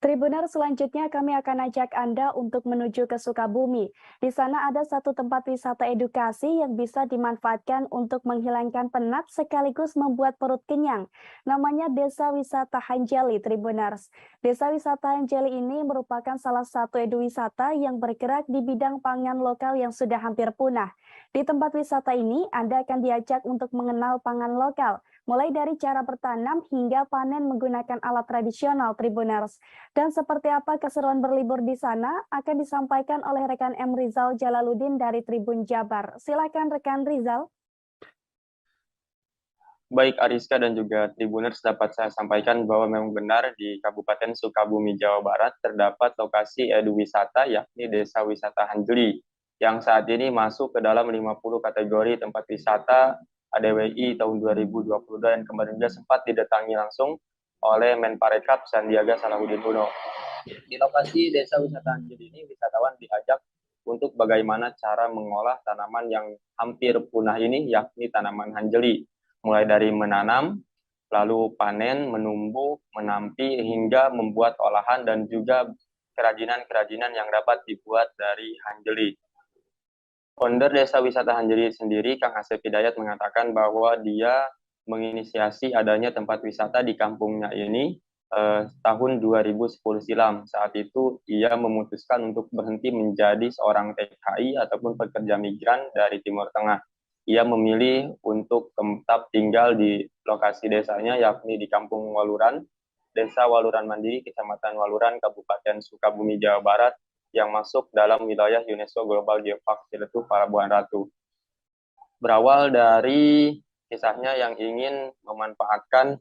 Tribunner, selanjutnya kami akan ajak Anda untuk menuju ke Sukabumi. Di sana ada satu tempat wisata edukasi yang bisa dimanfaatkan untuk menghilangkan penat sekaligus membuat perut kenyang. Namanya Desa Wisata Hanjeli, Tribuners. Desa Wisata Hanjeli ini merupakan salah satu eduwisata yang bergerak di bidang pangan lokal yang sudah hampir punah. Di tempat wisata ini, Anda akan diajak untuk mengenal pangan lokal, mulai dari cara bertanam hingga panen menggunakan alat tradisional, Tribuners. Dan seperti apa keseruan berlibur di sana akan disampaikan oleh rekan M. Rizal Jalaluddin dari Tribun Jabar. Silakan rekan Rizal. Baik Ariska dan juga Tribuners, dapat saya sampaikan bahwa memang benar di Kabupaten Sukabumi, Jawa Barat terdapat lokasi eduwisata yakni Desa Wisata Hanjeli yang saat ini masuk ke dalam 50 kategori tempat wisata ADWI tahun 2022 dan kemarin juga sempat didatangi langsung oleh Menparekraf Sandiaga Salahuddin Uno. Di lokasi Desa Wisata Hanjeli ini wisatawan diajak untuk bagaimana cara mengolah tanaman yang hampir punah ini yakni tanaman hanjeli, mulai dari menanam, lalu panen, menumbuk, menampi, hingga membuat olahan dan juga kerajinan-kerajinan yang dapat dibuat dari hanjeli. Founder Desa Wisata Hanjeli sendiri, Kang Asep Hidayat, mengatakan bahwa dia menginisiasi adanya tempat wisata di kampungnya ini tahun 2010 silam. Saat itu ia memutuskan untuk berhenti menjadi seorang TKI ataupun pekerja migran dari Timur Tengah. Ia memilih untuk tetap tinggal di lokasi desanya, yakni di Kampung Waluran, Desa Waluran Mandiri, Kecamatan Waluran, Kabupaten Sukabumi, Jawa Barat, yang masuk dalam wilayah UNESCO Global Geopark Ciletuh Palabuhan Ratu. Berawal dari kisahnya yang ingin memanfaatkan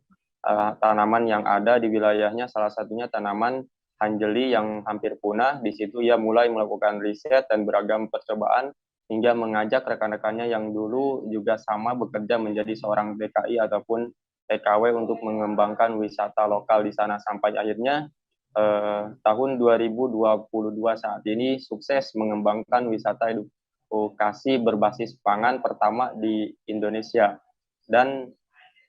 tanaman yang ada di wilayahnya, salah satunya tanaman hanjeli yang hampir punah. Di situ ia mulai melakukan riset dan beragam percobaan hingga mengajak rekan-rekannya yang dulu juga sama bekerja menjadi seorang TKI ataupun TKW untuk mengembangkan wisata lokal di sana, sampai akhirnya tahun 2022 saat ini sukses mengembangkan wisata edukasi berbasis pangan pertama di Indonesia. Dan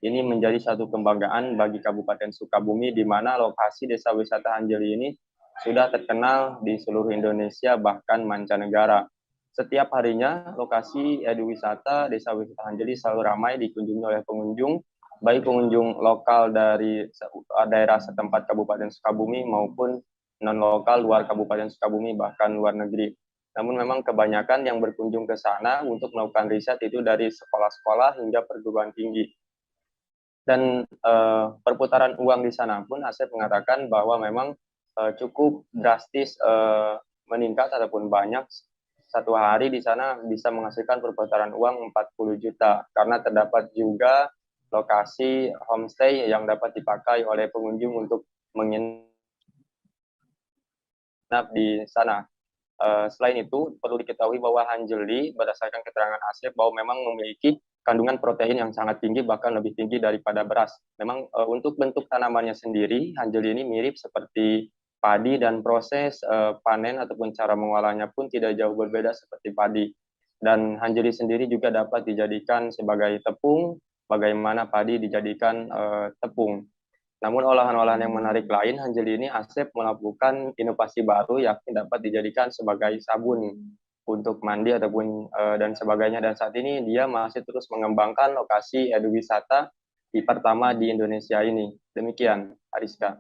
ini menjadi satu kebanggaan bagi Kabupaten Sukabumi, di mana lokasi Desa Wisata Hanjeli ini sudah terkenal di seluruh Indonesia, bahkan mancanegara. Setiap harinya, lokasi eduwisata Desa Wisata Hanjeli selalu ramai dikunjungi oleh pengunjung, baik pengunjung lokal dari daerah setempat Kabupaten Sukabumi maupun non-lokal luar Kabupaten Sukabumi, bahkan luar negeri. Namun memang kebanyakan yang berkunjung ke sana untuk melakukan riset itu dari sekolah-sekolah hingga perguruan tinggi. Dan perputaran uang di sana pun Asep mengatakan bahwa memang cukup drastis meningkat ataupun banyak. Satu hari di sana bisa menghasilkan perputaran uang 40 juta karena terdapat juga lokasi homestay yang dapat dipakai oleh pengunjung untuk menginap di sana. Selain itu, perlu diketahui bahwa hanjeli berdasarkan keterangan Asep bahwa memang memiliki kandungan protein yang sangat tinggi, bahkan lebih tinggi daripada beras. Memang untuk bentuk tanamannya sendiri, hanjeli ini mirip seperti padi dan proses panen ataupun cara mengolahnya pun tidak jauh berbeda seperti padi. Dan hanjeli sendiri juga dapat dijadikan sebagai tepung, bagaimana padi dijadikan tepung. Namun olahan-olahan yang menarik lain, hanjeli ini Asep melakukan inovasi baru yakni dapat dijadikan sebagai sabun untuk mandi ataupun dan sebagainya. Dan saat ini dia masih terus mengembangkan lokasi eduwisata pertama di Indonesia ini. Demikian, Ariska.